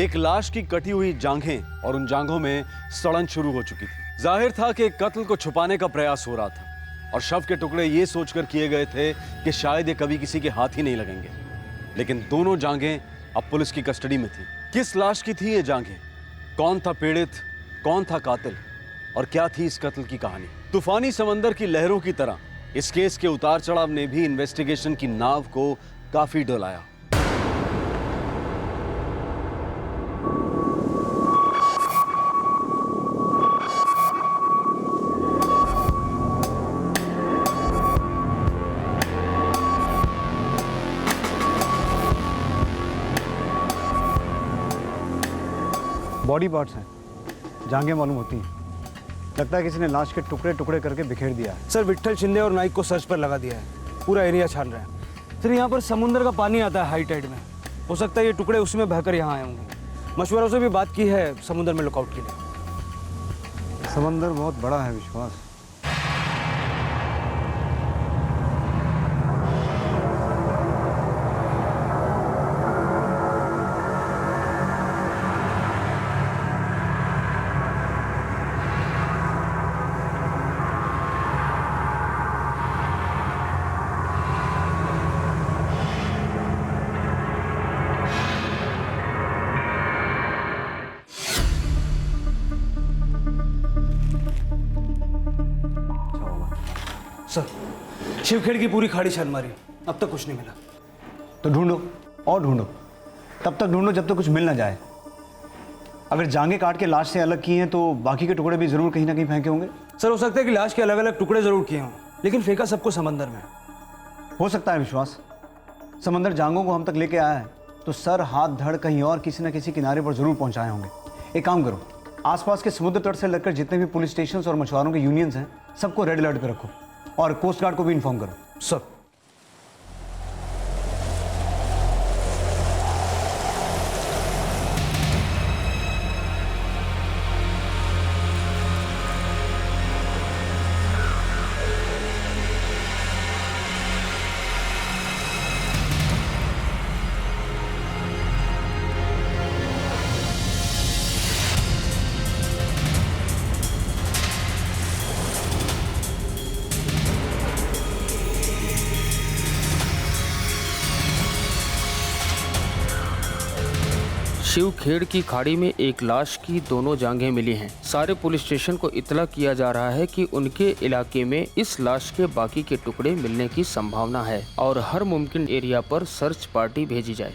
एक लाश की कटी हुई जांघें और उन जांघों में सड़न शुरू हो चुकी थी। जाहिर था कि कत्ल को छुपाने का प्रयास हो रहा था और शव के टुकड़े ये सोचकर किए गए थे कि शायद ये कभी किसी के हाथ ही नहीं लगेंगे। लेकिन दोनों जांघें अब पुलिस की कस्टडी में थी। किस लाश की थी ये जांघें? कौन था पीड़ित, कौन था कातिल और क्या थी इस कत्ल की कहानी? तूफानी समंदर की लहरों की तरह इस केस के उतार चढ़ाव ने भी इन्वेस्टिगेशन की नाव को काफी डोलाया। बॉडी पार्ट्स हैं, जांघें मालूम होती हैं। लगता है किसी ने लाश के टुकड़े टुकड़े करके बिखेर दिया है। सर विट्ठल शिंदे और नाइक को सर्च पर लगा दिया है, पूरा एरिया छान रहे हैं। सर यहाँ पर समुद्र का पानी आता है हाई टाइड में, हो सकता है ये टुकड़े उसमें बहकर यहाँ आए होंगे। मशवरों से भी बात की है समुद्र में लुकआउट के लिए। समंदर बहुत बड़ा है विश्वास। सर शिवखेड़ की पूरी खाड़ी छान मारी, अब तक कुछ नहीं मिला। तो ढूंढो और ढूंढो, तब तक ढूंढो जब तक कुछ मिल ना जाए। अगर जांघें काट के लाश से अलग की हैं तो बाकी के टुकड़े भी जरूर कहीं ना कहीं फेंके होंगे। सर हो सकता है कि लाश के अलग अलग टुकड़े जरूर किए हों, लेकिन फेंका सबको समंदर में। हो सकता है विश्वास, समंदर जांघों को हम तक लेके आया है तो सर हाथ धड़ कहीं और किसी न किसी किनारे पर जरूर पहुंचाए होंगे। एक काम करो, आसपास के समुद्र तट से लगकर जितने भी पुलिस स्टेशन और मछुआरों के यूनियंस हैं सबको रेड अलर्ट पे रखो और कोस्ट गार्ड को भी इन्फॉर्म करो। सर शिवखेड़ की खाड़ी में एक लाश की दोनों जांघें मिली हैं। सारे पुलिस स्टेशन को इत्तला किया जा रहा है कि उनके इलाके में इस लाश के बाकी के टुकड़े मिलने की संभावना है और हर मुमकिन एरिया पर सर्च पार्टी भेजी जाए।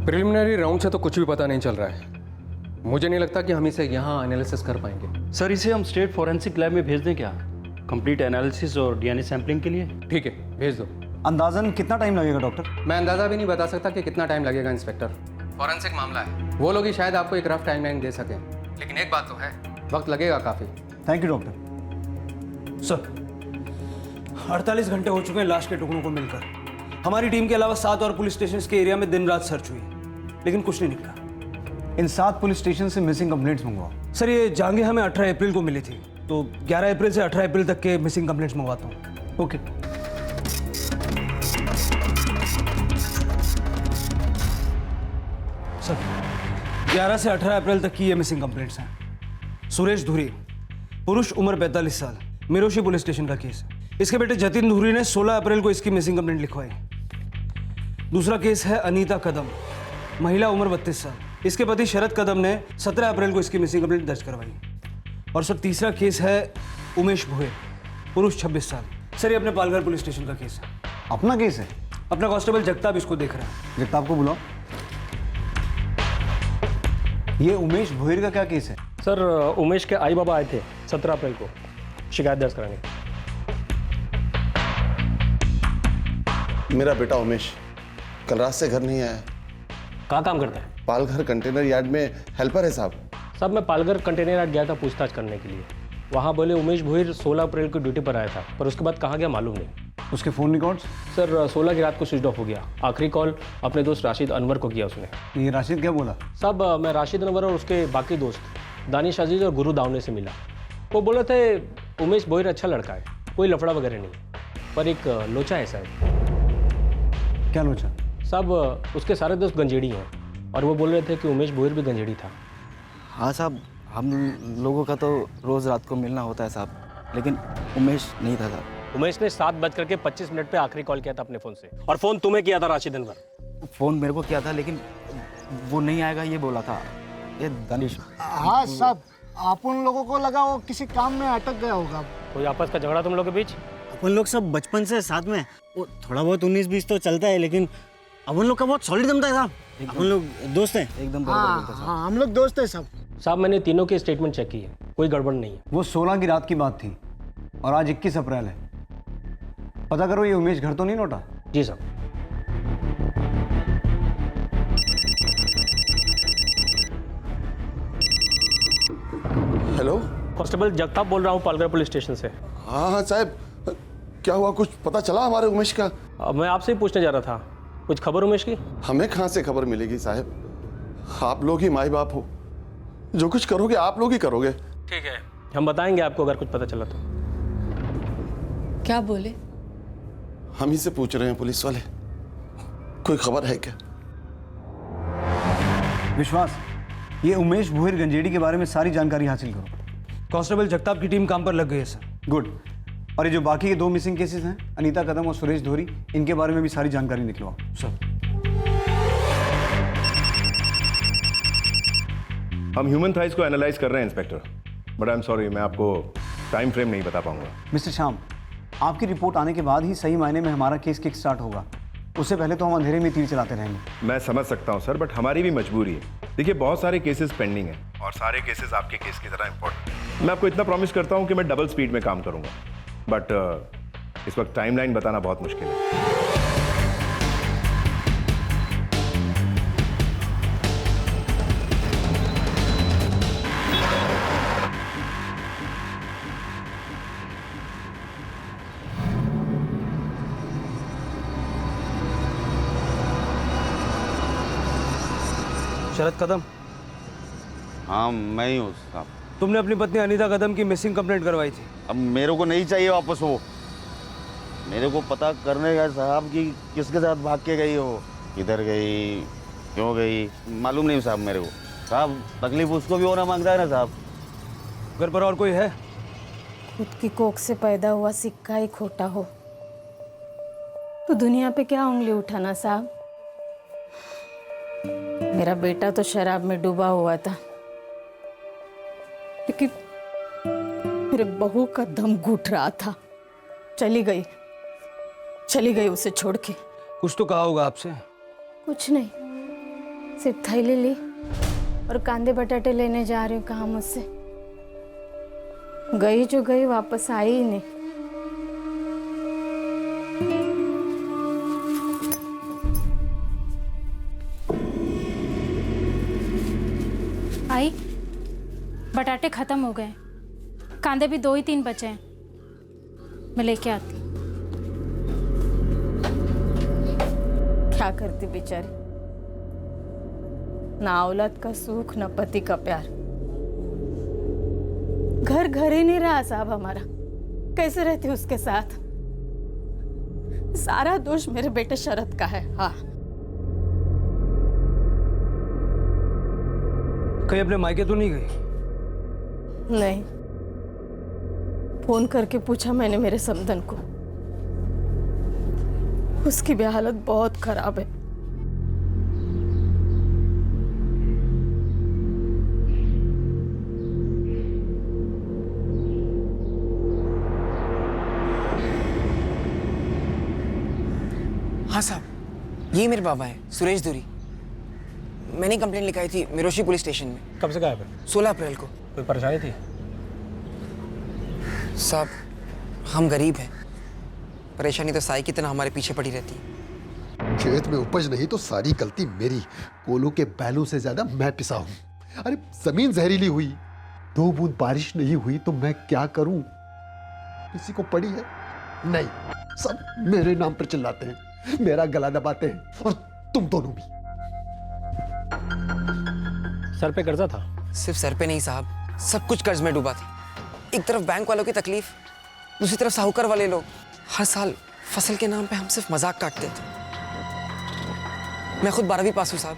प्रिलिमिनरी राउंड से तो कुछ भी पता नहीं चल रहा है। मुझे नहीं लगता कि हम इसे यहाँ एनालिसिस कर पाएंगे। सर इसे हम स्टेट फॉरेंसिक लैब में भेज दें क्या, कंप्लीट एनालिसिस और डीएनए सैंपलिंग के लिए? ठीक है, भेज दो। अंदाजन कितना टाइम लगेगा डॉक्टर? मैं अंदाज़ा भी नहीं बता सकता कि कितना टाइम लगेगा इंस्पेक्टर। फॉरेंसिक मामला है, वो लोग ही शायद आपको एक रफ टाइमलाइन दे सकें, लेकिन एक बात तो है, वक्त लगेगा काफ़ी। Thank you doctor. सर 48 घंटे हो चुके हैं लाश के टुकड़ों को मिलकर। हमारी टीम के अलावा 7 और पुलिस स्टेशन के एरिया में दिन रात सर्च हुई, लेकिन कुछ नहीं निकला। इन 7 पुलिस स्टेशन से मिसिंग कंप्लेंट्स मंगवाओ। सर ये जांघें हमें 18 अप्रैल को मिली थी, तो 11 अप्रैल से 18 अप्रैल तक के मिसिंग कंप्लेंट्स मंगवाता हूँ। ओके। सर 11 से 18 अप्रैल तक की ये मिसिंग कंप्लेंट्स हैं। सुरेश धुरी, पुरुष, उम्र 45 साल, मिरोशी पुलिस स्टेशन का केस है। इसके बेटे जतिन धुरी ने 16 अप्रैल को इसकी मिसिंग कंप्लेंट लिखवाई। दूसरा केस है अनीता कदम, महिला, उम्र 32 साल। इसके पति शरद कदम ने 17 अप्रैल को इसकी मिसिंग कंप्लेंट दर्ज करवाई। और सर तीसरा केस है उमेश भोयर, पुरुष, 26 साल। सर ये अपने पालघर पुलिस स्टेशन का केस है। अपना केस है? अपना कांस्टेबल जगताप इसको देख रहा है। जगताप को बुलाओ। ये उमेश भोयर का क्या केस है? सर उमेश के आई बाबा आए थे 17 अप्रैल को शिकायत दर्ज कराने। मेरा बेटा उमेश कल रात से घर नहीं आया। कहाँ काम करता है? पालघर कंटेनर यार्ड में हेल्पर है साहब। साहब मैं पालघर कंटेनर यार्ड गया था पूछताछ करने के लिए। वहाँ बोले उमेश भोईर 16 अप्रैल को ड्यूटी पर आया था, पर उसके बाद कहाँ गया मालूम नहीं। उसके फ़ोन रिकॉर्ड्स? सर 16 की रात को स्विच ऑफ हो गया। आखिरी कॉल अपने दोस्त राशिद अनवर को किया उसने। ये राशिद क्या बोला? साहब मैं राशिद अनवर और उसके बाकी दोस्त दानिश अजीज और गुरु दावने से मिला। वो बोले थे उमेश भोईर अच्छा लड़का है, कोई लफड़ा वगैरह नहीं, पर एक लोचा है साहब। क्या लोचा? साहब उसके सारे दोस्त गंजेड़ी हैं और वो बोल रहे थे कि उमेश भोईर भी गंजेड़ी था। हाँ साहब, हम लोगों का तो रोज़ रात को मिलना होता है साहब, लेकिन उमेश नहीं था साहब। उमेश ने 7:25 पे आखिरी कॉल किया था अपने फ़ोन से, और फ़ोन तुम्हें किया था राशिद अनवर। फ़ोन मेरे को किया था, लेकिन वो नहीं आएगा ये बोला था ये दानिश। हाँ साहब, आप उन लोगों को लगा वो किसी काम में अटक गया होगा। कोई आपस का झगड़ा तुम लोग के बीच? अपन लोग सब बचपन से साथ में, वो थोड़ा बहुत 19-20 तो चलता है, लेकिन अपन लोग का बहुत सॉलिड जमता है साहब। अपन लोग दोस्त हैं एकदम। हाँ, हम लोग दोस्त हैं सब। साहब मैंने तीनों की स्टेटमेंट चेक की है, कोई गड़बड़ नहीं है। वो 16 की रात की बात थी और आज 21 अप्रैल है। पता करो ये उमेश घर तो नहीं लौटा? जी साहब। हेलो, कांस्टेबल जगताप बोल रहा हूँ पालघर पुलिस स्टेशन से। हाँ हाँ साहब, क्या हुआ? कुछ पता चला हमारे उमेश का? मैं आपसे ही पूछने जा रहा था, कुछ खबर उमेश की? हमें कहाँ से खबर मिलेगी साहब? आप लोग ही माई बाप हो, जो कुछ करोगे आप लोग ही करोगे। ठीक है, हम बताएंगे आपको अगर कुछ पता चला तो। क्या बोले? हम ही से पूछ रहे हैं पुलिस वाले, कोई खबर है क्या? विश्वास, ये उमेश भोईर गंजेड़ी के बारे में सारी जानकारी हासिल करो। कांस्टेबल जगताप की टीम काम पर लग गई है सर। गुड। और ये जो बाकी के 2 मिसिंग केसेस हैं, अनीता कदम और सुरेश धोरी, इनके बारे में भी सारी जानकारी निकलवाओ। सर हम ह्यूमन थाइस को एनालाइज कर रहे हैं inspector, but I am sorry, मैं आपको टाइम फ्रेम नहीं बता पाऊंगा। मिस्टर श्याम, आपकी रिपोर्ट आने के बाद ही सही मायने में हमारा केस किक स्टार्ट होगा। उससे पहले तो हम अंधेरे में तीर चलाते रहेंगे। मैं समझ सकता हूं सर, बट हमारी भी मजबूरी है। देखिए बहुत सारे केसेस पेंडिंग हैं और सारे केसेस आपके केस की तरह इंपॉर्टेंट। मैं आपको इतना प्रॉमिस करता हूं कि मैं डबल स्पीड में काम करूंगा, बट इस वक्त टाइमलाइन बताना बहुत मुश्किल है। शरद कदम? हाँ मैं ही हूँ साहब। तुमने अपनी पत्नी अनीता कदम की मिसिंग कंप्लेंट करवाई थी। अब मेरे को नहीं चाहिए वापस वो, मेरे को पता करने का साहब कि किसके साथ भाग के गई हो, किधर गई, क्यों गई, मालूम नहीं साहब मेरे को। साहब तकलीफ उसको भी होना मांगता है ना साहब। घर पर और कोई है? खुद की कोख से पैदा हुआ सिक्का ही खोटा हो तो दुनिया पे क्या उंगली उठाना साहब। मेरा बेटा तो शराब में डूबा हुआ था, लेकिन मेरे बहू का दम घुट रहा था। चली गई उसे छोड़ के। कुछ तो कहा होगा आपसे? कुछ नहीं, सिर्फ थैली ली और कांदे बटाटे लेने जा रही हूँ कहा मुझसे। गई जो गई, वापस आई ही नहीं। आई, बटाटे खत्म हो गए, कांदे भी 2 ही 3 बचे हैं, मैं लेके आती। क्या करती बेचारी, ना औलाद का सुख ना पति का प्यार। घर ही नहीं रहा साहब हमारा, कैसे रहती उसके साथ। सारा दोष मेरे बेटे शरद का है। हाँ, कहीं अपने मायके तो नहीं गई? नहीं, फोन करके पूछा मैंने मेरे समधन को, उसकी भी हालत बहुत खराब है। हाँ साहब, ये मेरे बाबा है सुरेश धुरी। मैंने कंप्लेंट लिखाई थी मिरोशी पुलिस स्टेशन में। कब से गायब है? 16 अप्रैल को। कोई परेशानी थी? साहब हम गरीब हैं, परेशानी तो साई की तरह हमारे पीछे पड़ी रहती है। खेत में उपज नहीं तो सारी गलती मेरी। कोलू के बैलों से ज्यादा मैं पिसा हूं। अरे जमीन जहरीली हुई, 2 बूंद बारिश नहीं हुई तो मैं क्या करूं? किसी को पड़ी है? नहीं, सब मेरे नाम पर चिल्लाते हैं, मेरा गला दबाते हैं, और तुम दोनों भी। सर पे कर्जा था? सिर्फ सर पे नहीं साहब, सब कुछ कर्ज में डूबा था। एक तरफ बैंक वालों की तकलीफ, दूसरी तरफ साहूकार वाले लोग हर साल फसल के नाम पे हम सिर्फ मजाक काटते थे। मैं खुद 12वीं पास हूँ साहब,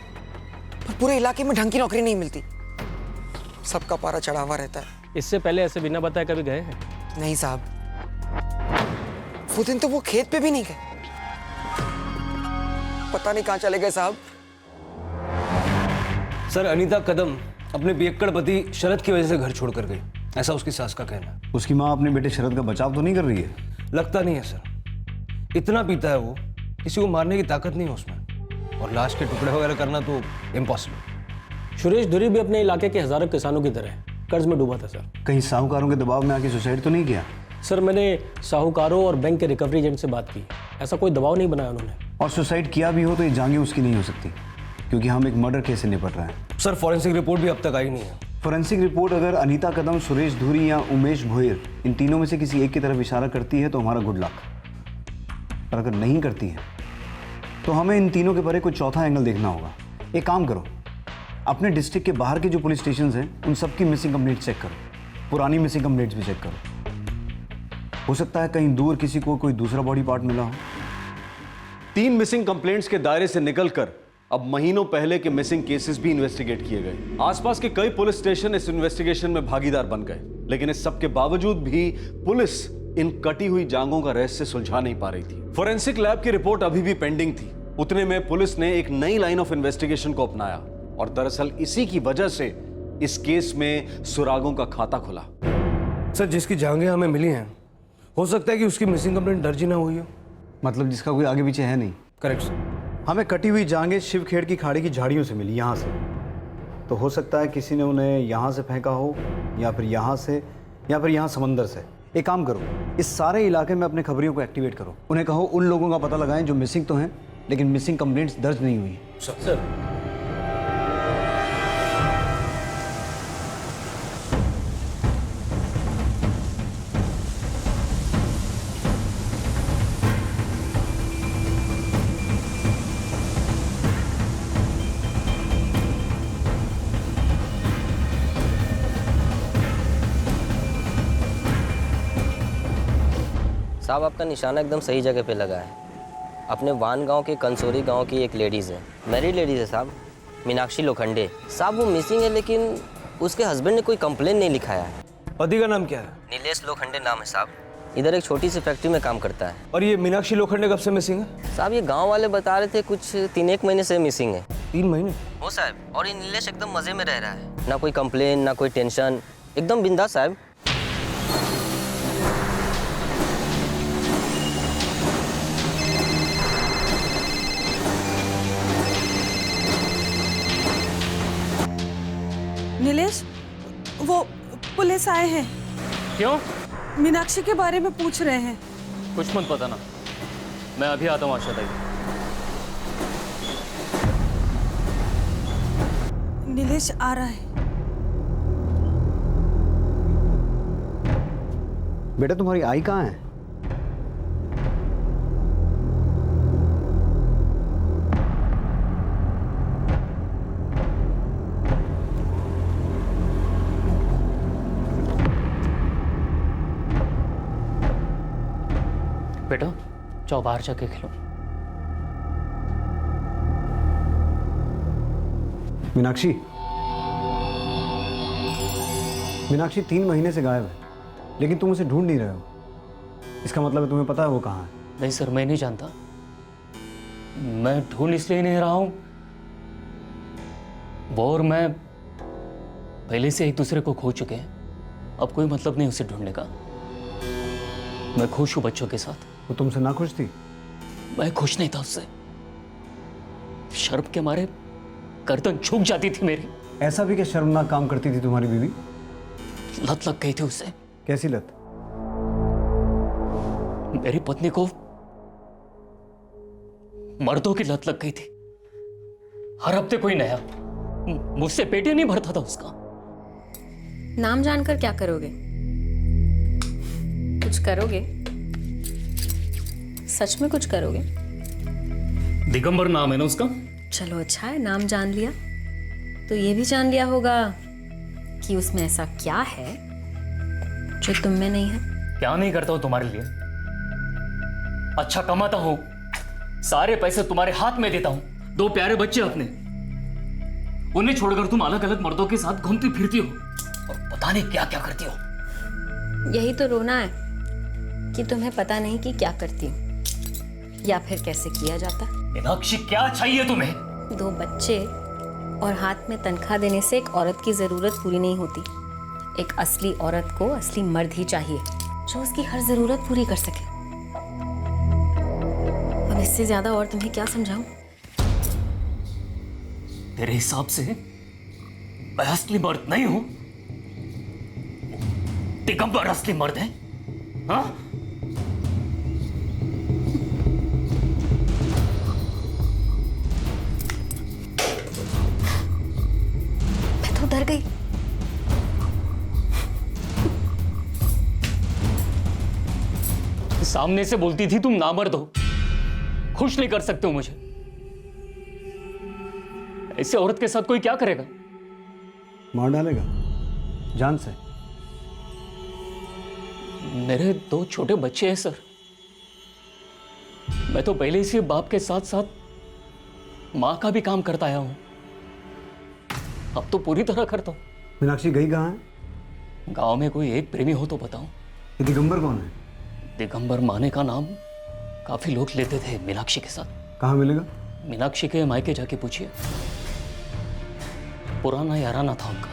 पर पूरे इलाके में ढंग की नौकरी नहीं मिलती, सबका पारा चढ़ा हुआ रहता है। इससे पहले ऐसे बिना बताए कभी गए हैं? नहीं साहब, वो दिन तो वो खेत पे भी नहीं गए, पता नहीं कहाँ चले गए साहब। सर, अनीता कदम अपने पियक्कड़ पति शरद की वजह से घर छोड़कर गई, ऐसा उसकी सास का कहना है। उसकी माँ अपने बेटे शरद का बचाव तो नहीं कर रही है? लगता नहीं है सर, इतना पीता है वो, किसी को मारने की ताकत नहीं है उसमें, और लाश के टुकड़े वगैरह करना तो इम्पॉसिबल। सुरेश धुरी भी अपने इलाके के हजारों किसानों की तरह कर्ज में डूबा था सर। कहीं साहूकारों के दबाव में आके सुसाइड तो नहीं किया? सर, मैंने साहूकारों और बैंक के रिकवरी एजेंट से बात की, ऐसा कोई दबाव नहीं बनाया उन्होंने। और सुसाइड किया भी हो तो ये जांघें उसकी नहीं हो सकती, क्योंकि हम एक मर्डर केस से निपट रहे हैं। सर, फॉरेंसिक रिपोर्ट भी अब तक आई नहीं है। फॉरेंसिक रिपोर्ट अगर अनीता कदम, सुरेश धुरी या उमेश भोयर, इन तीनों में से किसी एक की तरफ इशारा करती है तो हमारा गुड लक, और अगर नहीं करती है तो हमें इन तीनों के परे कोई चौथा एंगल देखना होगा। एक काम करो, अपने डिस्ट्रिक्ट के बाहर के जो पुलिस स्टेशन हैं उन सबकी मिसिंग कंप्लेंट चेक करो, पुरानी मिसिंग कंप्लेंट्स भी चेक करो। हो सकता है कहीं दूर किसी को कोई दूसरा बॉडी पार्ट मिला हो। 3 मिसिंग कंप्लेंट्स के दायरे से निकलकर अब महीनों पहले के मिसिंग केसेस भी इन्वेस्टिगेट किए गए। आसपास के कई पुलिस स्टेशन इस इन्वेस्टिगेशन में भागीदार बन गए, लेकिन इस सब के बावजूद भी पुलिस इन कटी हुई जांघों का रहस्य सुलझा नहीं पा रही थी। फोरेंसिक लैब की रिपोर्ट अभी भी पेंडिंग थी। उतने में पुलिस ने एक नई लाइन ऑफ इन्वेस्टिगेशन को अपनाया, और दरअसल इसी की वजह से इस केस में सुरागों का खाता खुला। सर, जिसकी जांघें हमें मिली हैं, हो सकता है कि उसकी मिसिंग कंप्लेंट दर्ज ही ना हुई हो। मतलब जिसका कोई आगे पीछे है नहीं? Correct sir. हमें कटी हुई जांघें शिवखेड़ की खाड़ी की झाड़ियों से मिली, यहाँ से। तो हो सकता है किसी ने उन्हें यहाँ से फेंका हो, या फिर यहाँ से, या फिर यहाँ समंदर से। एक काम करो, इस सारे इलाके में अपने खबरियों को एक्टिवेट करो, उन्हें कहो उन लोगों का पता लगाएं जो मिसिंग तो हैं लेकिन मिसिंग कंप्लेंट्स दर्ज नहीं हुई। सर, साहब, आपका निशाना एकदम सही जगह पे लगा है। अपने वान गांव के कंसोरी गांव की एक लेडीज़ है, मैरिड लेडीज़ है साहब, मीनाक्षी लोखंडे। साहब, वो मिसिंग है, लेकिन उसके हस्बैंड ने कोई कंप्लेन नहीं लिखाया है। पति का नाम क्या है? नीलेश लोखंडे नाम है साहब, इधर एक छोटी सी फैक्ट्री में काम करता है। और ये मीनाक्षी लोखंडे कब से मिसिंग है? साहब, ये गाँव वाले बता रहे थे कुछ 3-1 महीने से मिसिंग है। 3 महीने? हो साहब, और ये नीलेश एकदम मज़े में रह रहा है, ना कोई कंप्लेन ना कोई टेंशन, एकदम बिंदास साहब। नीलेश, वो पुलिस आए हैं। क्यों? मीनाक्षी के बारे में पूछ रहे हैं। कुछ मत पता ना, मैं अभी आता हूँ आशा ताई। नीलेश आ रहा है। बेटा, तुम्हारी आई कहाँ है? बेटा, जाओ बाहर जाके खेलो। मीनाक्षी, मीनाक्षी 3 महीने से गायब है, लेकिन तुम उसे ढूंढ नहीं रहे हो। इसका मतलब है तुम्हें पता है वो कहाँ है? नहीं सर, मैं नहीं जानता। मैं ढूंढ इसलिए नहीं रहा हूं, वो और मैं पहले से एक दूसरे को खो चुके हैं। अब कोई मतलब नहीं उसे ढूंढने का। मैं खुश हूं बच्चों के साथ। वो तुमसे ना खुश थी? मैं खुश नहीं था उससे, शर्म के मारे गर्दन झुक जाती थी मेरी। ऐसा भी क्या शर्मनाक काम करती थी तुम्हारी बीवी? लत लग गई थी उससे। कैसी लत? मेरी पत्नी को मर्दों की लत लग गई थी। हर हफ्ते कोई नया। मुझसे पेट ही नहीं भरता था उसका। नाम जानकर क्या करोगे? कुछ करोगे? सच में कुछ करोगे? दिगंबर नाम है ना उसका। चलो अच्छा है, नाम जान लिया तो ये भी जान लिया होगा कि उसमें ऐसा क्या है जो तुम में नहीं है। क्या नहीं करता हूं तुम्हारे लिए? अच्छा कमाता हूं, सारे पैसे तुम्हारे हाथ में देता हूं, 2 प्यारे बच्चे अपने, उन्हें छोड़कर तुम अलग अलग मर्दों के साथ घूमती फिरती हो और पता नहीं क्या क्या करती हो। यही तो रोना है कि तुम्हें पता नहीं कि क्या करती हूँ या फिर कैसे किया जाता। मीनाक्षी क्या चाहिए तुम्हें? 2 बच्चे और हाथ में तनख्वाह देने से एक औरत की जरूरत पूरी नहीं होती। एक असली औरत को असली मर्द ही चाहिए जो उसकी हर जरूरत पूरी कर सके। अब इससे ज्यादा और तुम्हें क्या समझाऊं? तेरे हिसाब से मैं असली मर्द नहीं हूं? दिगंबर असली मर्द है? हाँ? मैं तो डर गई। सामने से बोलती थी तुम नामर्द हो, खुश नहीं कर सकते हो मुझे। ऐसे औरत के साथ कोई क्या करेगा? मार डालेगा जान से। मेरे 2 छोटे बच्चे हैं सर। मैं तो पहले से बाप के साथ साथ मां का भी काम करता आया हूं, अब तो पूरी तरह करता हूं। मीनाक्षी गई कहाँ है? गांव में कोई एक प्रेमी हो तो बताओ। ये दिगंबर कौन है? दिगंबर माने का नाम काफी लोग लेते थे मीनाक्षी के साथ। कहाँ मिलेगा? मीनाक्षी के मायके जाके पूछिए, पुराना याराना था उनका।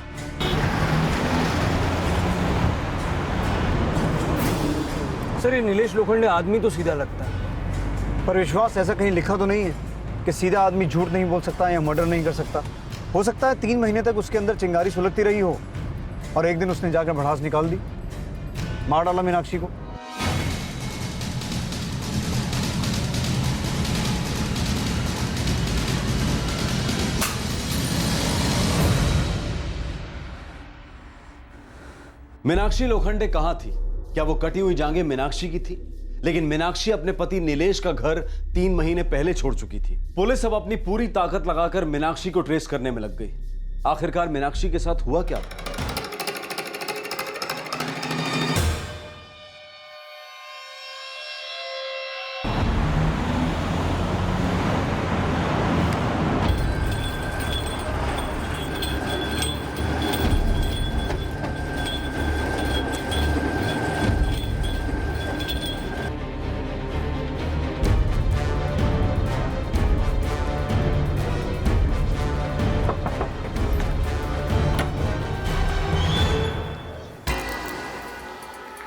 सर ये नीलेश लोखंडे आदमी तो सीधा लगता है, पर विश्वास ऐसा कहीं लिखा तो नहीं है कि सीधा आदमी झूठ नहीं बोल सकता या मर्डर नहीं कर सकता। हो सकता है 3 महीने तक उसके अंदर चिंगारी सुलगती रही हो और एक दिन उसने जाकर भड़ास निकाल दी, मार डाला मीनाक्षी को। मीनाक्षी लोखंडे कहां थी? क्या वो कटी हुई जांघें मीनाक्षी की थी? लेकिन मीनाक्षी अपने पति नीलेश का घर 3 महीने पहले छोड़ चुकी थी। पुलिस अब अपनी पूरी ताकत लगाकर मीनाक्षी को ट्रेस करने में लग गई। आखिरकार मीनाक्षी के साथ हुआ क्या?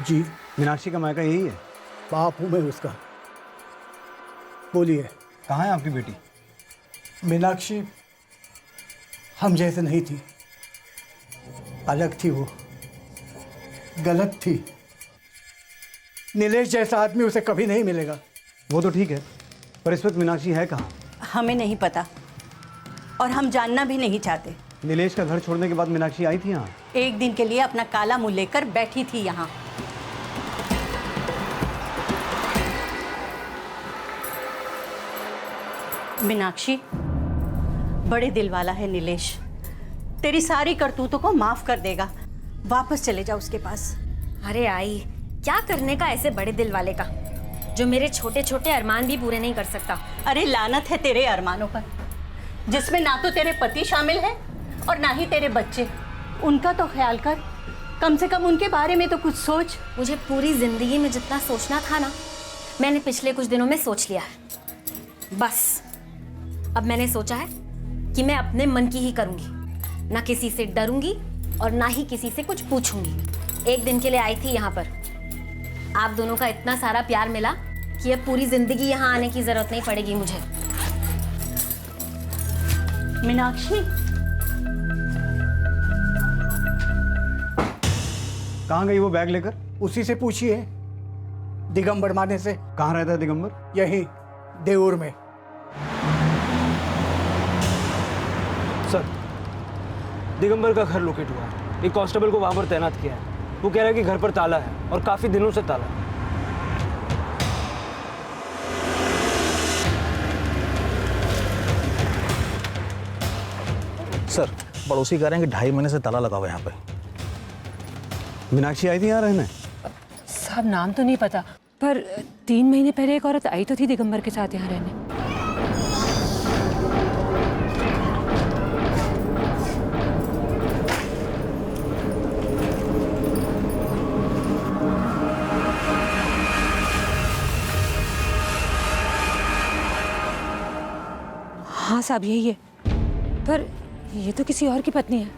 जी मीनाक्षी का मायका यही है? बाप हूँ मैं उसका। बोलिए कहाँ है आपकी बेटी? मीनाक्षी हम जैसे नहीं थी, अलग थी, वो गलत थी। नीलेश जैसा आदमी उसे कभी नहीं मिलेगा। वो तो ठीक है, पर इस वक्त मीनाक्षी है कहाँ? हमें नहीं पता और हम जानना भी नहीं चाहते। नीलेश का घर छोड़ने के बाद मीनाक्षी आई थी यहाँ? एक दिन के लिए अपना काला मुंह लेकर बैठी थी यहाँ। मीनाक्षी बड़े दिल वाला है नीलेश, तेरी सारी करतूतों को माफ कर देगा। वापस चले जा उसके पास। अरे आई, क्या करने का ऐसे बड़े दिल वाले का जो मेरे छोटे छोटे अरमान भी पूरे नहीं कर सकता। अरे लानत है तेरे अरमानों पर, जिसमें ना तो तेरे पति शामिल है और ना ही तेरे बच्चे। उनका तो ख्याल कर, कम से कम उनके बारे में तो कुछ सोच। मुझे पूरी जिंदगी में जितना सोचना था ना, मैंने पिछले कुछ दिनों में सोच लिया है। बस अब मैंने सोचा है कि मैं अपने मन की ही करूंगी, ना किसी से डरूंगी और ना ही किसी से कुछ पूछूंगी। एक दिन के लिए आई थी यहाँ पर, आप दोनों का इतना सारा प्यार मिला कि अब पूरी जिंदगी यहाँ आने की जरूरत नहीं पड़ेगी मुझे। मीनाक्षी कहाँ गई वो बैग लेकर? उसी से पूछिए, दिगंबर माने से। कहाँ रहता है दिगंबर? यही देऊर में। दिगंबर का घर लोकेट हुआ है। एक कांस्टेबल को वहां पर तैनात किया है। वो कह रहा है कि घर पर ताला है और काफी दिनों से ताला है। सर, पड़ोसी कह रहे हैं कि 2.5 महीने से ताला लगा हुआ है यहाँ पे। मीनाक्षी आई थी यहाँ रहने? साहब नाम तो नहीं पता, पर 3 महीने पहले एक औरत आई तो थी दिगंबर के साथ यहाँ रहने। हाँ साहब यही है, पर ये तो किसी और की पत्नी है।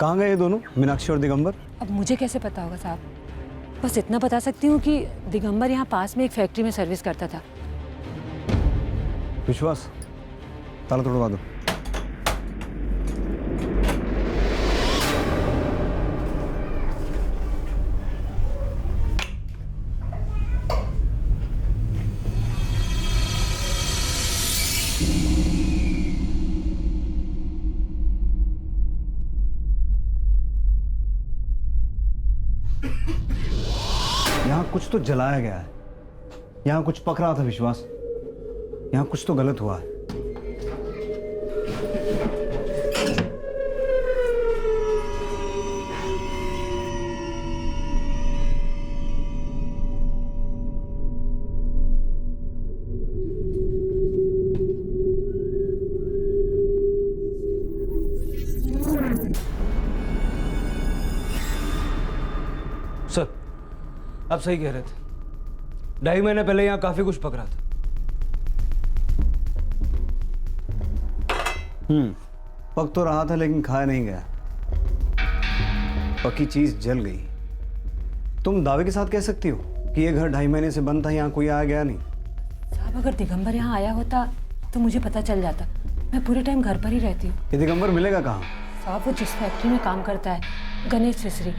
कहाँ गए ये दोनों, मीनाक्षी और दिगंबर? अब मुझे कैसे पता होगा साहब, बस इतना बता सकती हूँ कि दिगंबर यहाँ पास में एक फैक्ट्री में सर्विस करता था। विश्वास, ताला तोड़वा दो। यहाँ कुछ तो जलाया गया है, यहाँ कुछ पक रहा था विश्वास, यहाँ कुछ तो गलत हुआ है। सर, आप सही कह रहे थे। 2.5 महीने पहले यहाँ काफी कुछ पक रहा था। पक तो रहा था लेकिन खाया नहीं गया। पकी चीज जल गई। तुम दावे के साथ कह सकती हो कि ये घर 2.5 महीने से बंद था, यहाँ कोई आया गया नहीं? साहब अगर दिगंबर यहाँ आया होता तो मुझे पता चल जाता। मैं पूरे टाइम घर पर ही रहती हूँ। ये दिगंबर मिलेगा कहाँ? साहब वो जिस फैक्ट्री में काम करता है, गणेश सिसरी,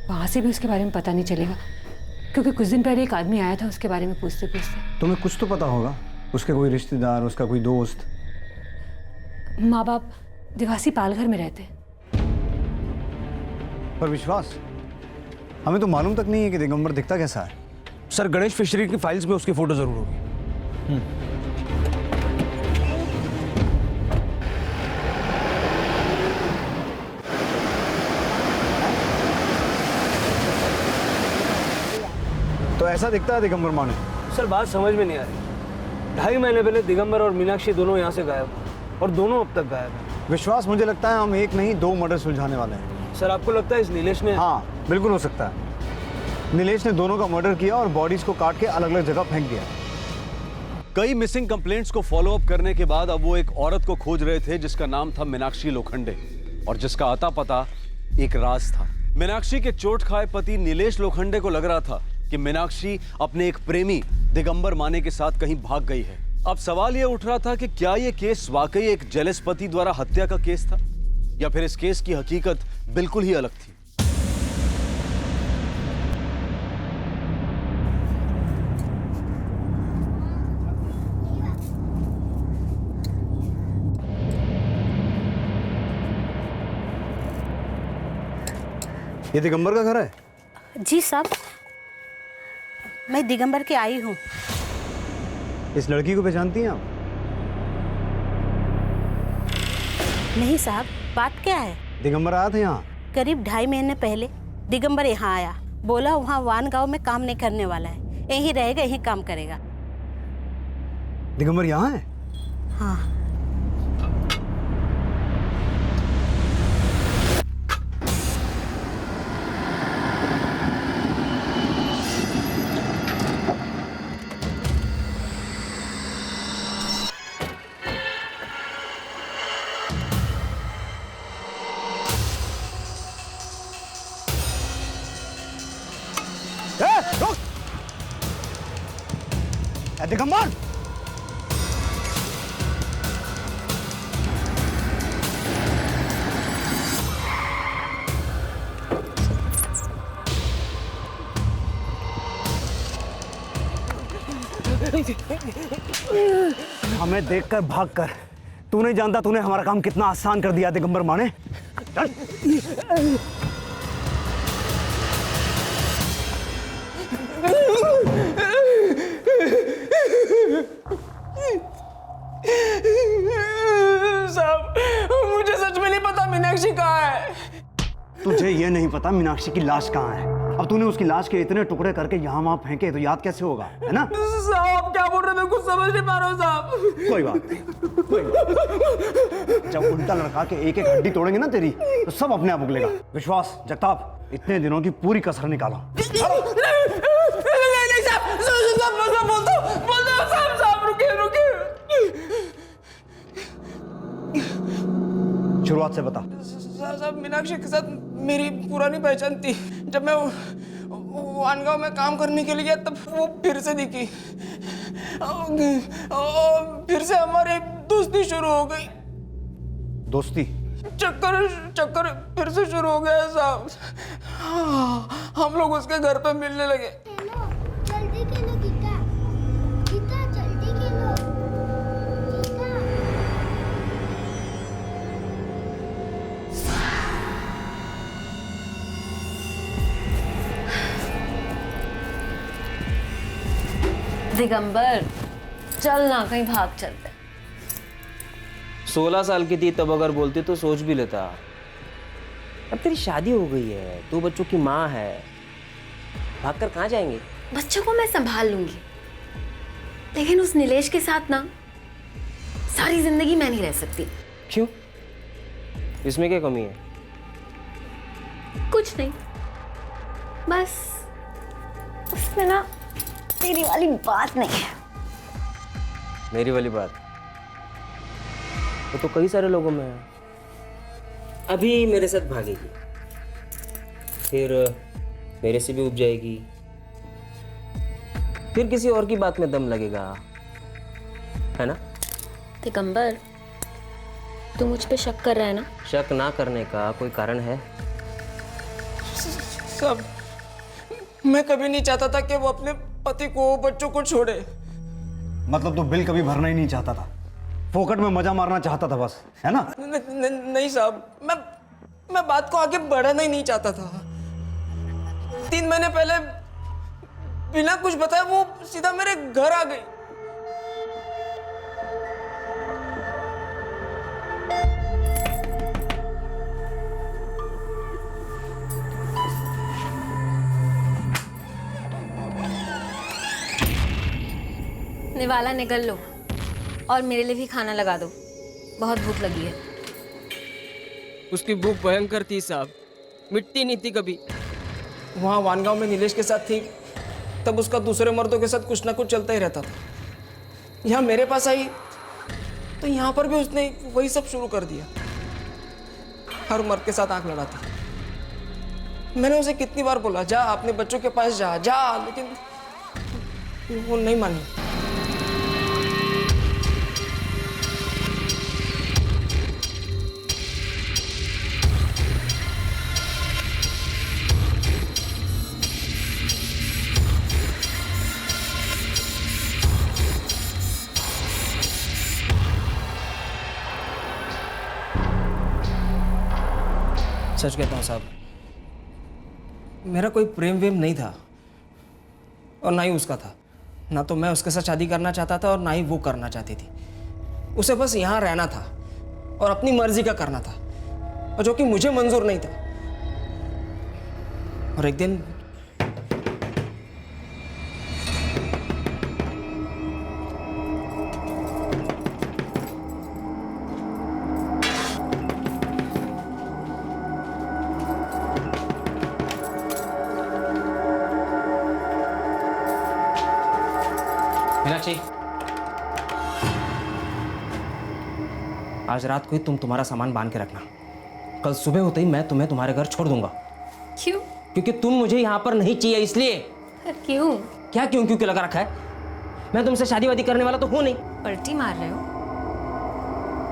वहाँ से भी उसके बारे में पता नहीं चलेगा, क्योंकि कुछ दिन पहले एक आदमी आया था उसके बारे में पूछते पूछते। तुम्हें कुछ तो पता होगा, उसके कोई रिश्तेदार, उसका कोई दोस्त? माँ बाप दिवासी पालघर में रहते। पर विश्वास, हमें तो मालूम तक नहीं है कि दिगंबर दिखता कैसा है। सर, गणेश फिशरी की फाइल्स में उसकी फोटो जरूर होगी। तो ऐसा दिखता है दिगंबर माने? सर, बात समझ में नहीं आ रही। 2.5 महीने पहले दिगंबर और मीनाक्षी दोनों यहाँ से गायब, और दोनों अब तक गायब हैं। विश्वास, मुझे लगता है हम एक नहीं 2 मर्डर सुलझाने वाले हैं। सर, आपको लगता है इस नीलेश ने? हाँ, बिल्कुल हो सकता है। नीलेश ने दोनों का मर्डर किया और बॉडीज को काट के अलग अलग जगह फेंक दिया। कई मिसिंग कंप्लेंट्स को फॉलो अप करने के बाद अब वो एक औरत को खोज रहे थे जिसका नाम था मीनाक्षी लोखंडे, और जिसका अता पता एक राज था। मीनाक्षी के चोट खाए पति नीलेश लोखंडे को लग रहा था कि मीनाक्षी अपने एक प्रेमी दिगंबर माने के साथ कहीं भाग गई है। अब सवाल यह उठ रहा था कि क्या यह केस वाकई एक जेलस पति द्वारा हत्या का केस था, या फिर इस केस की हकीकत बिल्कुल ही अलग थी। ये दिगंबर का घर है? जी साहब, मैं दिगंबर की आई हूँ। इस लड़की को पहचानती हैं आप? नहीं साहब, बात क्या है? दिगंबर आया था यहाँ करीब 2.5 महीने पहले। दिगंबर यहाँ आया, बोला वहाँ वान गांव में काम नहीं करने वाला है, यहीं रहेगा, यहीं काम करेगा। दिगंबर यहाँ है? हाँ। दिगंबर! हमें देखकर भागकर तू नहीं जानता तूने हमारा काम कितना आसान कर दिया दिगंबर माने। चल। साहब मुझे सच में नहीं पता मीनाक्षी कहाँ है। तुझे ये नहीं पता मीनाक्षी की लाश कहाँ है। अब तूने उसकी लाश के इतने टुकड़े करके यहाँ वहाँ फेंके तो याद कैसे होगा, है ना? साहब क्या बोल रहे थे, कुछ समझ नहीं पा रहा हूँ साहब। कोई बात नहीं, कोई बात नहीं। जब उल्टा लड़का के एक एक हड्डी तोड़ेंगे ना तेरी तो सब अपने आप उगलेगा। विश्वास, जगताप, इतने दिनों की पूरी कसर निकालो। शुरुआत से बता। साहब मीनाक्षी के साथ मेरी पुरानी पहचान थी। जब मैं वानगांव में काम करने के लिए गया तब वो फिर से दिखी। फिर से हमारी दोस्ती शुरू हो गई। दोस्ती? चक्कर फिर से शुरू हो गया साहब। हम लोग उसके घर पे मिलने लगे। जल्दी खेलो गीता, गीता जल्दी खेलो, गीता। दिगंबर चल ना, कहीं भाग चलते। 16 साल की थी तब अगर बोलती तो सोच भी लेता। अब तेरी शादी हो गई है, तू बच्चों की माँ है, भागकर कहाँ जाएंगे? बच्चों को मैं संभाल लूंगी, लेकिन उस नीलेश के साथ ना सारी जिंदगी मैं नहीं रह सकती। क्यों? इसमें क्या कमी है? कुछ नहीं, बस उसमें ना तेरी वाली बात नहीं है। मेरी वाली बात वो तो कई सारे लोगों में है। अभी मेरे साथ भागेगी, फिर मेरे से भी उब जाएगी, फिर किसी और की बात में दम लगेगा, है ना? दिगंबर तू मुझ पे शक कर रहा है ना? शक ना करने का कोई कारण है? सब मैं कभी नहीं चाहता था कि वो अपने पति को, बच्चों को छोड़े। मतलब तू बिल कभी भरना ही नहीं चाहता था, फोकट में मजा मारना चाहता था बस, है ना? नहीं साहब, मैं बात को आगे बढ़ाना ही नहीं चाहता था। 3 महीने पहले बिना कुछ बताए वो सीधा मेरे घर आ गई। निवाला निगल लो और मेरे लिए भी खाना लगा दो, बहुत भूख लगी है। उसकी भूख भयंकर थी साहब, मिटती नहीं थी कभी। वहाँ वानगांव में नीलेश के साथ थी तब उसका दूसरे मर्दों के साथ कुछ ना कुछ चलता ही रहता था। यहाँ मेरे पास आई तो यहाँ पर भी उसने वही सब शुरू कर दिया, हर मर्द के साथ आंख लड़ाती। मैंने उसे कितनी बार बोला जा अपने बच्चों के पास जा, लेकिन वो नहीं मानी। सच कहता हूँ साहब, मेरा कोई प्रेम वेम नहीं था और ना ही उसका था। ना तो मैं उसके साथ शादी करना चाहता था और ना ही वो करना चाहती थी। उसे बस यहाँ रहना था और अपनी मर्जी का करना था, और जो कि मुझे मंजूर नहीं था। और एक दिन मीनाक्षी, आज रात को ही तुम तुम्हारा सामान बांध के रखना। कल सुबह होते ही मैं तुम्हें तुम्हारे घर छोड़ दूंगा। क्यों? क्योंकि तुम मुझे यहाँ पर नहीं चाहिए, इसलिए। पर क्यों? क्या क्यों क्यों लगा रखा है? मैं तुमसे शादी वादी करने वाला तो हूँ नहीं। पलटी मार रहे हो?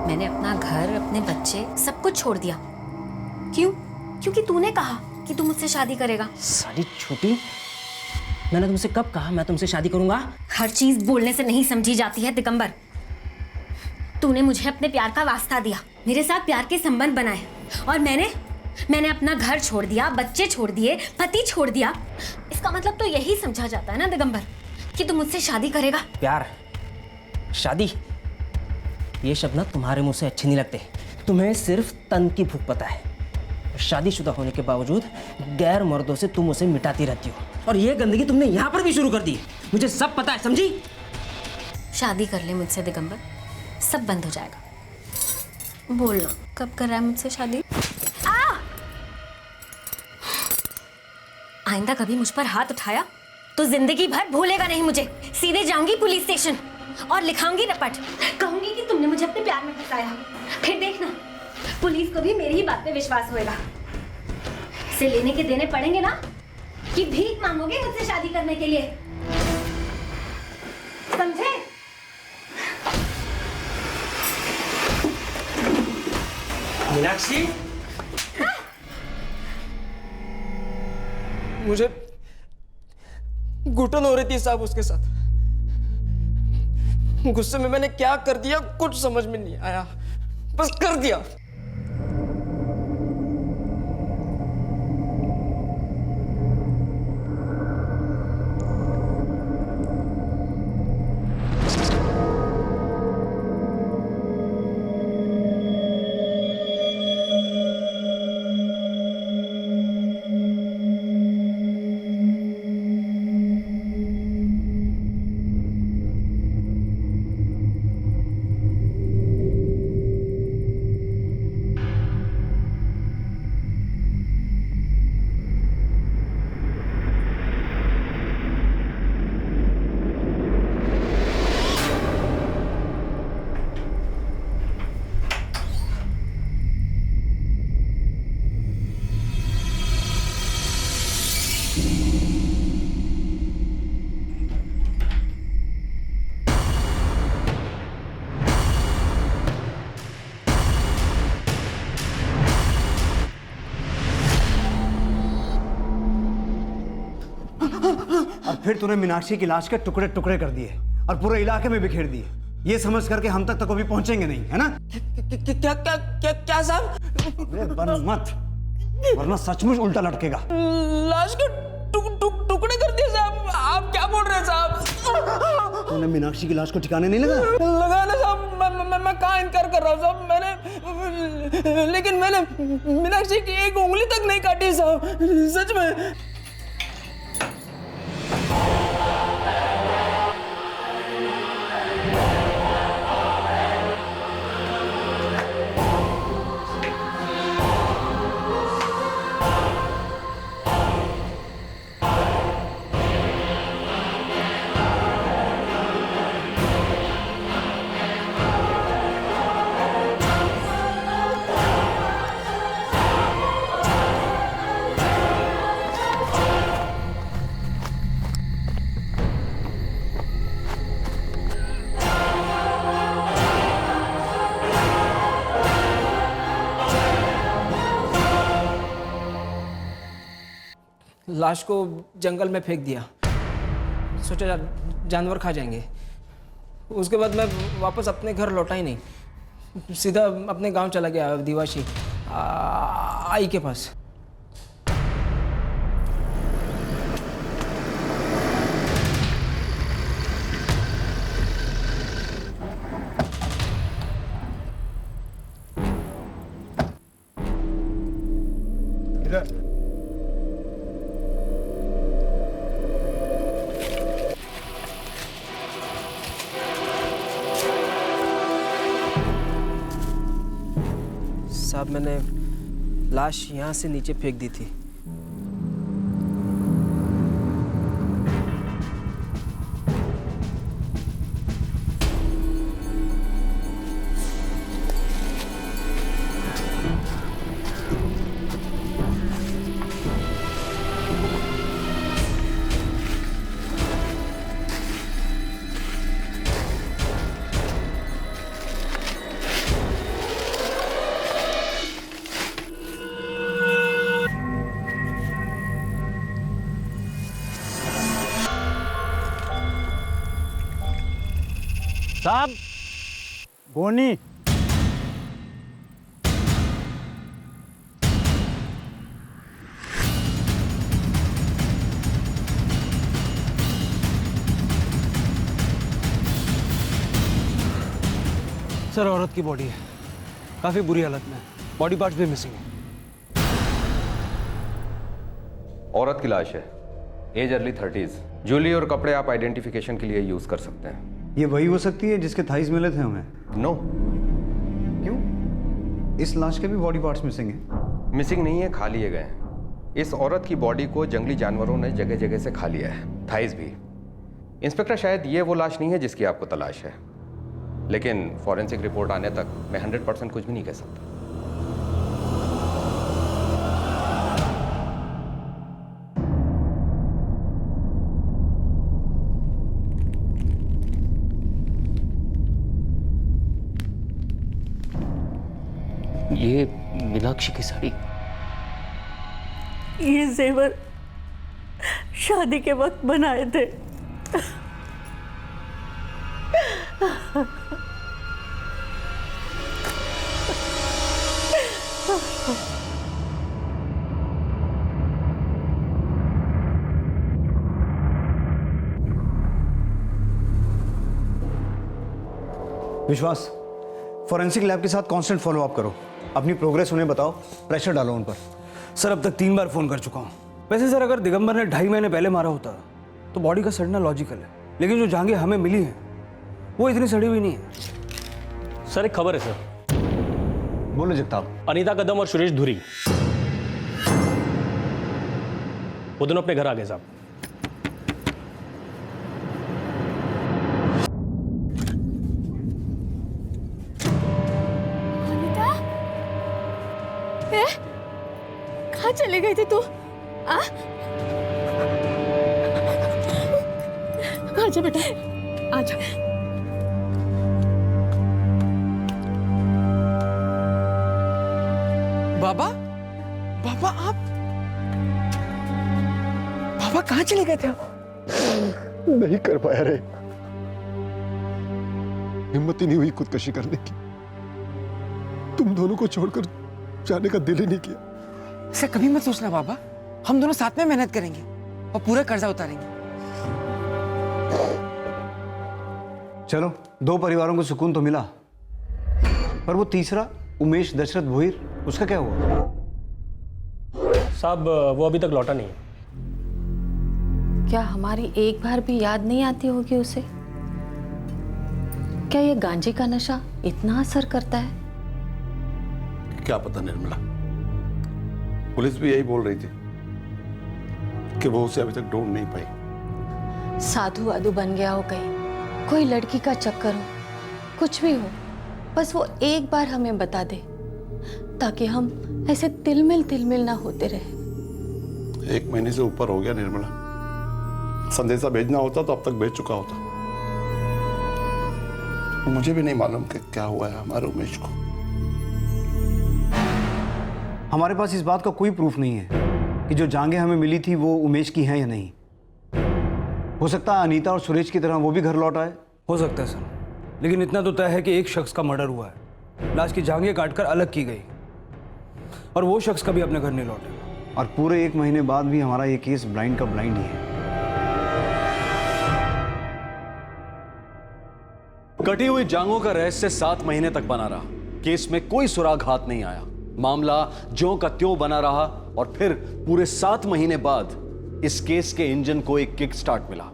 मैंने अपना घर, अपने बच्चे, सब कुछ छोड़ दिया। क्यों? क्योंकि तूने कहा कि तू मुझसे शादी करेगा। सारी छोटी, मैंने तुमसे कब कहा मैं तुमसे शादी करूंगा? हर चीज बोलने से नहीं समझी जाती है दिगंबर। तूने मुझे अपने प्यार का वास्ता दिया, मेरे साथ प्यार के संबंध बनाए, और मैंने अपना घर छोड़ दिया, बच्चे छोड़ दिए, पति छोड़ दिया। इसका मतलब तो यही समझा जाता है ना दिगंबर कि तू मुझसे शादी करेगा। प्यार, शादी, ये शब्द ना तुम्हारे मुंह से अच्छे नहीं लगते। तुम्हें सिर्फ तन की भूख पता है। शादीशुदा होने के बावजूद गैर मर्दों से तुम उसे मिटाती रहती हो, और ये गंदगी तुमने यहाँ पर भी शुरू कर दी। मुझे सब पता है, समझी? शादी कर ले मुझसे दिगंबर, सब बंद हो जाएगा। बोलना कब कर रहा है मुझसे शादी? आइंदा कभी मुझ पर हाथ उठाया तो जिंदगी भर भूलेगा नहीं मुझे। सीधे जाऊंगी पुलिस स्टेशन और लिखाऊंगी रपट, कहूंगी कि तुमने मुझे अपने प्यार में फंसाया। फिर देखना, पुलिस को भी मेरी ही बात पे विश्वास होएगा। इसे लेने के देने पड़ेंगे ना कि भीख मांगोगे मुझसे शादी करने के लिए, समझे? मीनाक्षी, मुझे घुटन हो रही थी साहब उसके साथ। गुस्से में मैंने क्या कर दिया कुछ समझ में नहीं आया, बस कर दिया। और फिर तूने मीनाक्षी की लाश के टुकड़े टुकड़े कर दिए और पूरे इलाके में बिखेर दिए, ये समझ करके हम तक तो कभी पहुंचेंगे नहीं, है ना? क्या क्या क्या क्या साहब? बन मत, वरना सचमुच उल्टा लटकेगा। लाश के टुकड़े कर दिए साहब, आप क्या बोल रहे हैं साहब? तूने मीनाक्षी की लाश को ठिकाने नहीं लगा? लगा ना साहब, मैं कहाँ इनकार कर रहा हूँ साहब, लेकिन मैंने मीनाक्षी की एक उंगली तक नहीं काटी साहब, सच में। लाश को जंगल में फेंक दिया, सोचा जानवर खा जाएंगे। उसके बाद मैं वापस अपने घर लौटा ही नहीं, सीधा अपने गांव चला गया, दिवाशी आई के पास। इधर साहब, मैंने लाश यहाँ से नीचे फेंक दी थी। साहब, बोनी सर औरत की बॉडी है, काफी बुरी हालत में है, बॉडी पार्ट्स भी मिसिंग है। औरत की लाश है, एज अर्ली 30s। ज्वेलरी और कपड़े आप आइडेंटिफिकेशन के लिए यूज कर सकते हैं। ये वही हो सकती है जिसके थाइज मिले थे हमें? नो। क्यों? इस लाश के भी बॉडी पार्ट्स मिसिंग हैं। मिसिंग नहीं है, खा लिए गए हैं। इस औरत की बॉडी को जंगली जानवरों ने जगह जगह से खा लिया है, थाइज भी। इंस्पेक्टर, शायद ये वो लाश नहीं है जिसकी आपको तलाश है, लेकिन फॉरेंसिक रिपोर्ट आने तक मैं 100% कुछ भी नहीं कह सकता। ये मीनाक्षी की साड़ी। ये जेवर शादी के वक्त बनाए थे। विश्वास, फॉरेंसिक लैब के साथ कांस्टेंट फॉलो अप करो, अपनी प्रोग्रेस उन्हें बताओ, प्रेशर डालो उन पर। सर अब तक 3 बार फोन कर चुका हूँ। वैसे सर अगर दिगंबर ने 2.5 महीने पहले मारा होता तो बॉडी का सड़ना लॉजिकल है, लेकिन जो जांघें हमें मिली हैं वो इतनी सड़ी हुई नहीं है। सर एक खबर है सर। बोलो जगताप। अनीता कदम और सुरेश धुरी वो दोनों अपने घर आ गए साहब। अनीता, कहाँ चले गए थे तू? आजा बेटा, आजा। बाबा, बाबा आप, बाबा कहाँ चले गए थे आप? नहीं कर पाया रे, हिम्मत ही नहीं हुई खुदकशी करने की। तुम दोनों को छोड़कर जाने का दिल ही नहीं किया। ऐसा कभी मत सोचना बाबा, हम दोनों साथ में मेहनत करेंगे और पूरा कर्जा उतारेंगे। चलो, 2 परिवारों को सुकून तो मिला, पर वो तीसरा उमेश दशरथ भोईर, उसका क्या हुआ? साहब वो अभी तक लौटा नहीं है। क्या हमारी एक बार भी याद नहीं आती होगी उसे? क्या ये गांजे का नशा इतना असर करता है? क्या पता निर्मला, पुलिस भी यही बोल रही थी कि वो उसे अभी तक ढूंढ नहीं पाई। साधु वाधु बन गया हो कहीं, कोई लड़की का चक्कर हो, कुछ भी हो, बस वो एक बार हमें बता दे ताकि हम ऐसे तिलमिल ना होते रहे। 1 महीने से ऊपर हो गया निर्मला, संदेशा भेजना होता तो अब तक भेज चुका होता। मुझे भी नहीं मालूम कि क्या हुआ है हमारे उमेश को। हमारे पास इस बात का कोई प्रूफ नहीं है कि जो जांघें हमें मिली थी वो उमेश की हैं या नहीं। हो सकता है अनीता और सुरेश की तरह वो भी घर लौट आए। हो सकता है सर, लेकिन इतना तो तय है कि एक शख्स का मर्डर हुआ है, लाश की जांघें काटकर अलग की गई, और वो शख्स कभी अपने घर नहीं लौटेगा। और पूरे 1 महीने बाद भी हमारा ये केस ब्लाइंड का ब्लाइंड ही है। कटी हुई जांघों का रहस्य 7 महीने तक बना रहा, केस में कोई सुराग हाथ नहीं आया, मामला ज्यों का त्यों बना रहा, और फिर पूरे 7 महीने बाद इस केस के इंजन को एक किक स्टार्ट मिला।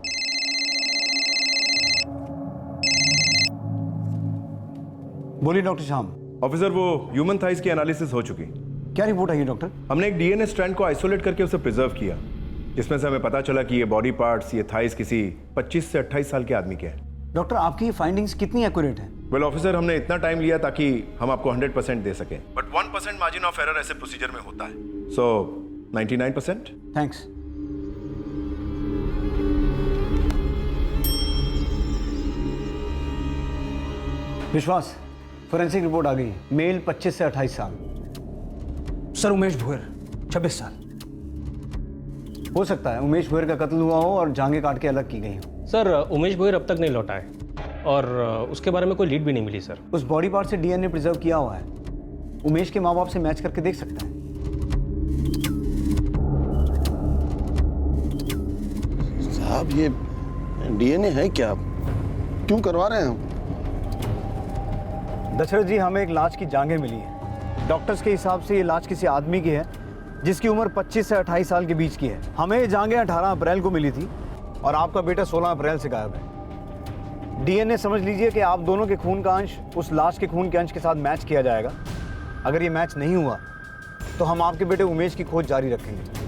बोलिए डॉक्टर श्याम। ऑफिसर, वो ह्यूमन थाइज की एनालिसिस हो चुकी। क्या रिपोर्ट आई डॉक्टर? हमने एक डीएनए स्ट्रैंड को आइसोलेट करके उसे प्रिजर्व किया, जिसमें से हमें पता चला कि ये बॉडी पार्ट्स, ये थाइज किसी 25 से 28 साल के आदमी के हैं। डॉक्टर, आपकी ये फाइंडिंग्स कितनी एक्यूरेट है? वेल ऑफिसर, हमने इतना टाइम लिया ताकि हम आपको 100% दे सकें, बट 1% मार्जिन ऑफ एरर ऐसे प्रोसीजर में होता है, सो 99%। थैंक्स। विश्वास, फोरेंसिक रिपोर्ट आ गई। मेल 25 से 28 साल। सर उमेश भोयर 26 साल। हो सकता है उमेश भोयर का कत्ल हुआ हो और जांघें काट के अलग की गई हो। सर उमेश भोयर अब तक नहीं लौटा है। और उसके बारे में कोई लीड भी नहीं मिली सर। उस बॉडी पार्ट से डीएनए प्रिजर्व किया हुआ है, उमेश के माँ बाप से मैच करके देख सकते हैं। साहब ये डीएनए है क्या? क्यों करवा रहे हैं हम? दशरथ जी, हमें एक लाश की जांघें मिली है। डॉक्टर्स के हिसाब से ये लाश किसी आदमी की है जिसकी उम्र 25 से 28 साल के बीच की है। हमें ये जांघें 18 अप्रैल को मिली थी और आपका बेटा 16 अप्रैल से गायब है। डीएनए समझ लीजिए कि आप दोनों के खून का अंश उस लाश के खून के अंश के साथ मैच किया जाएगा। अगर ये मैच नहीं हुआ तो हम आपके बेटे उमेश की खोज जारी रखेंगे।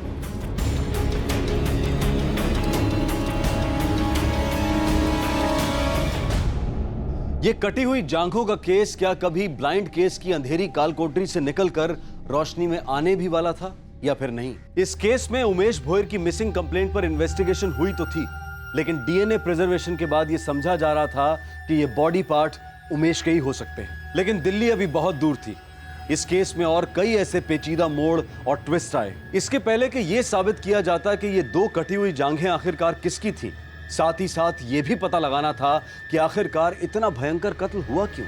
ये कटी हुई जांघों का केस क्या कभी ब्लाइंड केस की अंधेरी कालकोठरी से निकलकर रोशनी में आने भी वाला था या फिर नहीं? इस केस में उमेश भोयर की मिसिंग कंप्लेंट पर इन्वेस्टिगेशन हुई तो थी, लेकिन डीएनए प्रिजर्वेशन के बाद यह समझा जा रहा था कि ये बॉडी पार्ट उमेश के ही हो सकते हैं। लेकिन दिल्ली अभी बहुत दूर थी। इस केस में और कई ऐसे पेचीदा मोड़ और ट्विस्ट आए इसके पहले कि यह साबित किया जाता कि ये दो कटी हुई जांघें आखिरकार किसकी थी। साथ ही साथ ये भी पता लगाना था कि आखिरकार इतना भयंकर कत्ल हुआ क्यों।